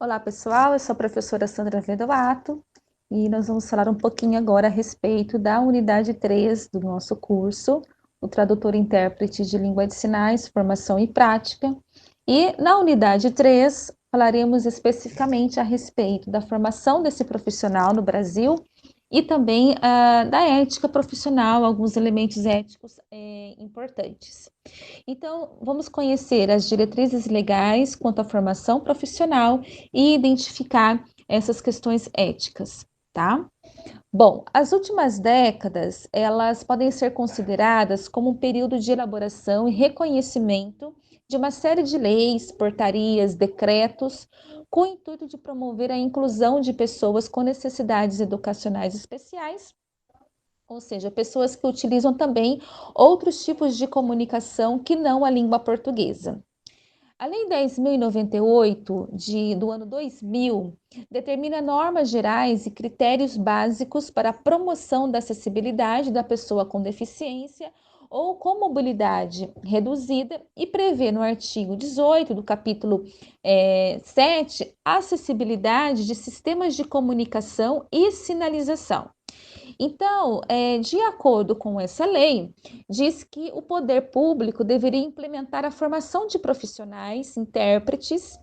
Olá, pessoal. Eu sou a professora Sandra Vedovato e nós vamos falar um pouquinho agora a respeito da unidade 3 do nosso curso, o Tradutor e Intérprete de Língua de Sinais, Formação e Prática. E na unidade 3, falaremos especificamente a respeito da formação desse profissional no Brasil e também da ética profissional, alguns elementos éticos importantes. Então, vamos conhecer as diretrizes legais quanto à formação profissional e identificar essas questões éticas, tá? Bom, as últimas décadas, elas podem ser consideradas como um período de elaboração e reconhecimento de uma série de leis, portarias, decretos, com o intuito de promover a inclusão de pessoas com necessidades educacionais especiais, ou seja, pessoas que utilizam também outros tipos de comunicação que não a língua portuguesa. A Lei 10.098 do ano 2000 determina normas gerais e critérios básicos para a promoção da acessibilidade da pessoa com deficiência ou com mobilidade reduzida e prevê no artigo 18 do capítulo 7 a acessibilidade de sistemas de comunicação e sinalização. Então, de acordo com essa lei, diz que o poder público deveria implementar a formação de profissionais, intérpretes,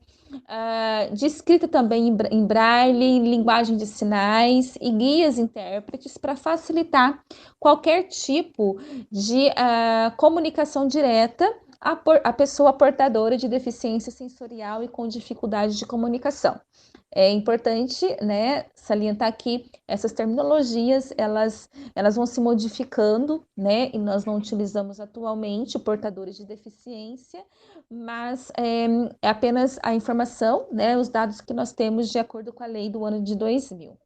de escrita também em braille, linguagem de sinais e guias intérpretes para facilitar qualquer tipo de comunicação direta à pessoa portadora de deficiência sensorial e com dificuldade de comunicação. É importante, né, salientar que essas terminologias, elas vão se modificando, né, e nós não utilizamos atualmente portadores de deficiência, mas é apenas a informação, né, os dados que nós temos de acordo com a lei do ano de 2000.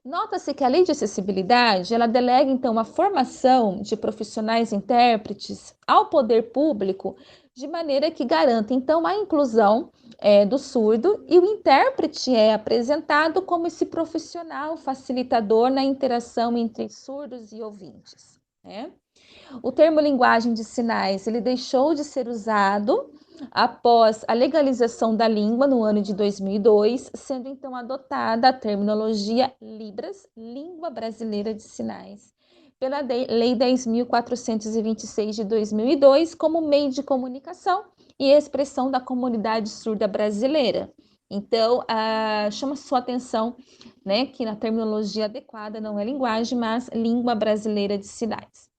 Nota-se que a lei de acessibilidade, ela delega, então, a formação de profissionais intérpretes ao poder público, de maneira que garanta, então, a inclusão do surdo, e o intérprete é apresentado como esse profissional facilitador na interação entre surdos e ouvintes, né? O termo linguagem de sinais, ele deixou de ser usado após a legalização da língua no ano de 2002, sendo então adotada a terminologia Libras, Língua Brasileira de Sinais, pela Lei 10.426 de 2002, como meio de comunicação e expressão da comunidade surda brasileira. Então, chama sua atenção, né, que na terminologia adequada não é linguagem, mas língua brasileira de sinais.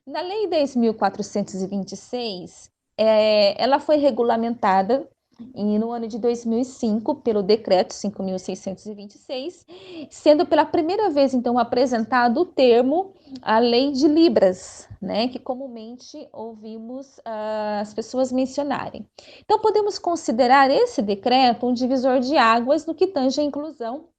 Na Lei 10.426, ela foi regulamentada no ano de 2005 pelo Decreto 5.626, sendo pela primeira vez, então, apresentado o termo a Lei de Libras, né, que comumente ouvimos as pessoas mencionarem. Então, podemos considerar esse decreto um divisor de águas no que tange à inclusão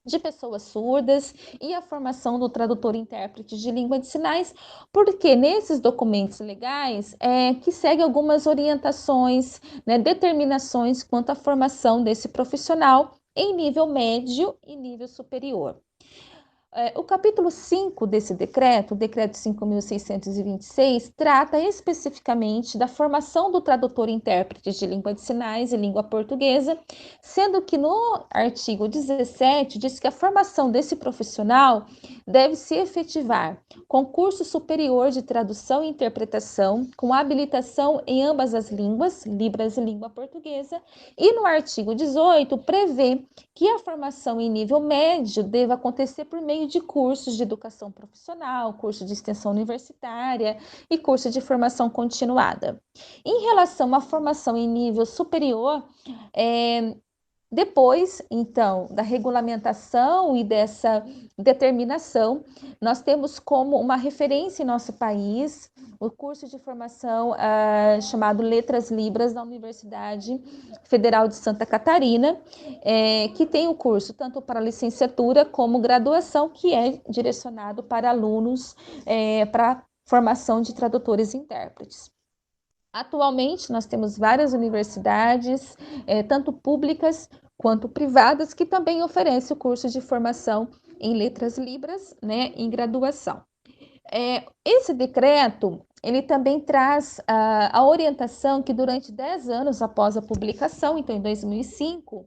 de pessoas surdas e a formação do tradutor e intérprete de língua de sinais, porque nesses documentos legais que segue algumas orientações, né, determinações quanto à formação desse profissional em nível médio e nível superior. O capítulo 5 desse decreto, o decreto 5.626, trata especificamente da formação do tradutor e intérprete de língua de sinais e língua portuguesa, sendo que no artigo 17 diz que a formação desse profissional deve se efetivar com curso superior de tradução e interpretação, com habilitação em ambas as línguas, Libras e língua portuguesa, e no artigo 18 prevê que a formação em nível médio deva acontecer por meio de cursos de educação profissional, curso de extensão universitária e curso de formação continuada. Em relação à formação em nível superior, depois, então, da regulamentação e dessa determinação, nós temos como uma referência em nosso país o curso de formação chamado Letras Libras da Universidade Federal de Santa Catarina, que tem o curso tanto para licenciatura como graduação, que é direcionado para alunos para formação de tradutores e intérpretes. Atualmente, nós temos várias universidades, tanto públicas quanto privadas, que também oferecem o curso de formação em letras libras, né, em graduação. Esse decreto, ele também traz a orientação que durante 10 anos após a publicação, então em 2005,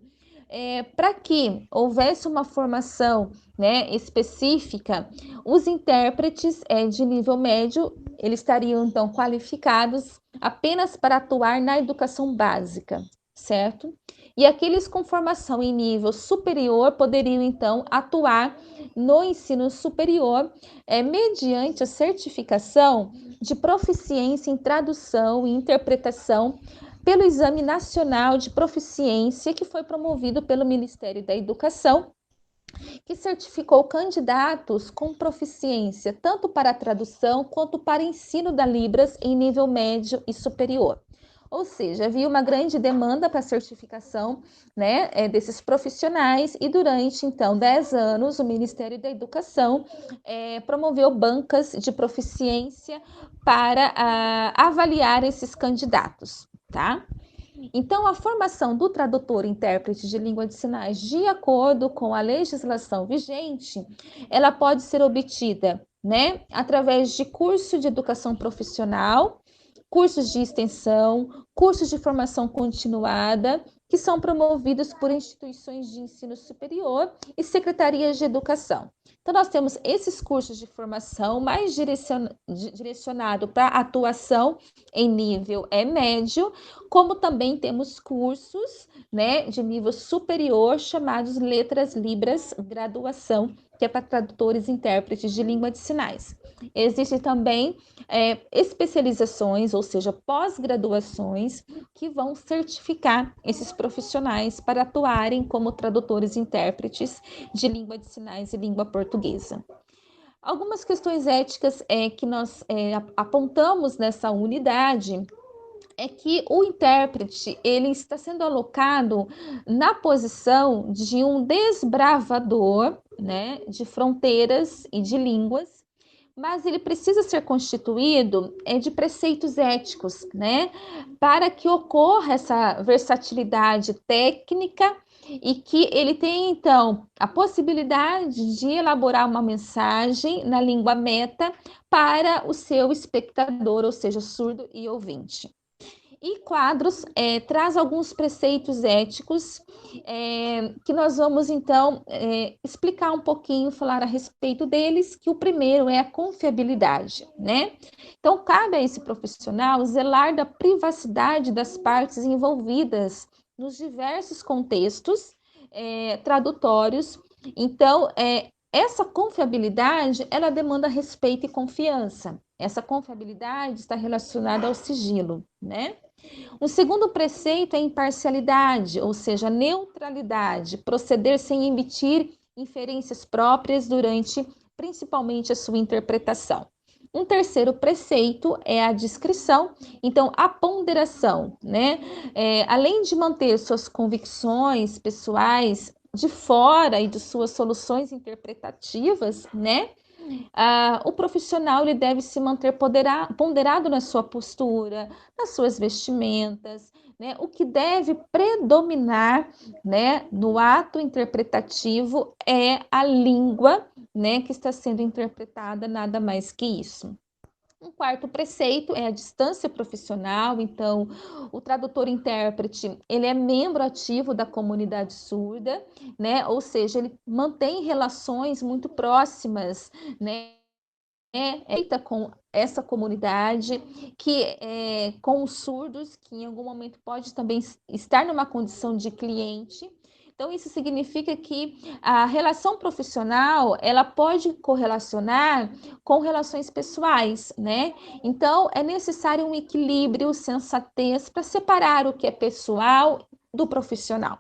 para que houvesse uma formação, né, específica, os intérpretes de nível médio, eles estariam então qualificados apenas para atuar na educação básica, certo? E aqueles com formação em nível superior poderiam então atuar no ensino superior, mediante a certificação de proficiência em tradução e interpretação pelo Exame Nacional de Proficiência, que foi promovido pelo Ministério da Educação, que certificou candidatos com proficiência tanto para a tradução quanto para ensino da Libras em nível médio e superior. Ou seja, havia uma grande demanda para a certificação, né, desses profissionais, e durante, então, 10 anos, o Ministério da Educação promoveu bancas de proficiência para avaliar esses candidatos, tá? Então, a formação do tradutor e intérprete de língua de sinais, de acordo com a legislação vigente, ela pode ser obtida, né, através de curso de educação profissional, cursos de extensão, cursos de formação continuada, que são promovidos por instituições de ensino superior e secretarias de educação. Então, nós temos esses cursos de formação mais direcionado para atuação em nível médio, como também temos cursos, né, de nível superior, chamados Letras Libras Graduação, que é para tradutores e intérpretes de língua de sinais. Existem também especializações, ou seja, pós-graduações, que vão certificar esses profissionais para atuarem como tradutores e intérpretes de língua de sinais e língua portuguesa. Algumas questões éticas que nós apontamos nessa unidade é que o intérprete ele está sendo alocado na posição de um desbravador, né, de fronteiras e de línguas, mas ele precisa ser constituído de preceitos éticos, né, para que ocorra essa versatilidade técnica e que ele tenha, então, a possibilidade de elaborar uma mensagem na língua meta para o seu espectador, ou seja, surdo e ouvinte. E quadros traz alguns preceitos éticos que nós vamos então explicar um pouquinho, falar a respeito deles, que o primeiro é a confiabilidade, né? Então, cabe a esse profissional zelar da privacidade das partes envolvidas nos diversos contextos tradutórios. Então, essa confiabilidade, ela demanda respeito e confiança. Essa confiabilidade está relacionada ao sigilo, né? O segundo preceito é imparcialidade, ou seja, neutralidade, proceder sem emitir inferências próprias durante, principalmente, a sua interpretação. Um terceiro preceito é a discrição, então a ponderação, né? Além de manter suas convicções pessoais de fora e de suas soluções interpretativas, né? O profissional ele deve se manter ponderado na sua postura, nas suas vestimentas, né? O que deve predominar, né, no ato interpretativo é a língua, né, que está sendo interpretada, nada mais que isso. Um quarto preceito é a distância profissional, então o tradutor-intérprete, ele é membro ativo da comunidade surda, né? Ou seja, ele mantém relações muito próximas, né? Feita com essa comunidade, que com os surdos, que em algum momento pode também estar numa condição de cliente. Então, isso significa que a relação profissional, ela pode correlacionar com relações pessoais, né? Então, é necessário um equilíbrio, sensatez, para separar o que é pessoal do profissional.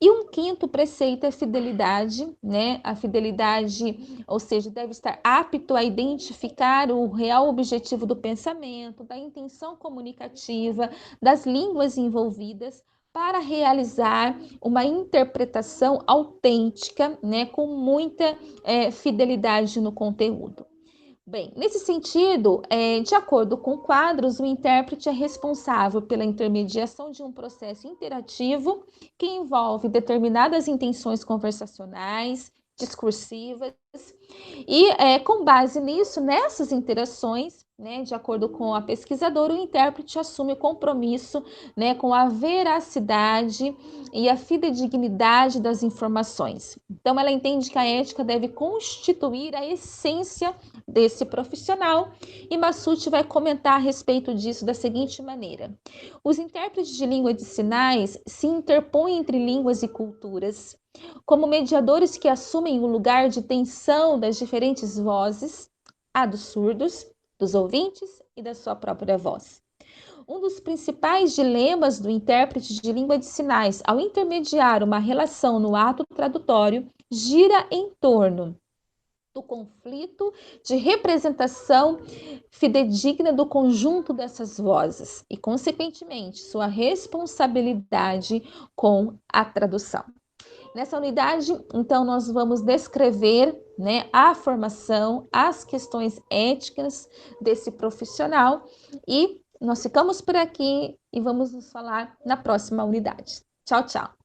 E um quinto preceito é fidelidade, né? A fidelidade, ou seja, deve estar apto a identificar o real objetivo do pensamento, da intenção comunicativa, das línguas envolvidas, para realizar uma interpretação autêntica, né? Com muita fidelidade no conteúdo. Bem, nesse sentido, de acordo com quadros, o intérprete é responsável pela intermediação de um processo interativo que envolve determinadas intenções conversacionais, discursivas, e com base nisso, nessas interações, né, de acordo com a pesquisadora, o intérprete assume o compromisso, né, com a veracidade e a fidedignidade das informações. Então, ela entende que a ética deve constituir a essência desse profissional, e Massucci vai comentar a respeito disso da seguinte maneira: os intérpretes de língua de sinais se interpõem entre línguas e culturas, como mediadores que assumem o lugar de tensão das diferentes vozes, a dos surdos, dos ouvintes e da sua própria voz. Um dos principais dilemas do intérprete de língua de sinais ao intermediar uma relação no ato tradutório gira em torno do conflito de representação fidedigna do conjunto dessas vozes e, consequentemente, sua responsabilidade com a tradução. Nessa unidade, então, nós vamos descrever, né, a formação, as questões éticas desse profissional, e nós ficamos por aqui e vamos nos falar na próxima unidade. Tchau, tchau!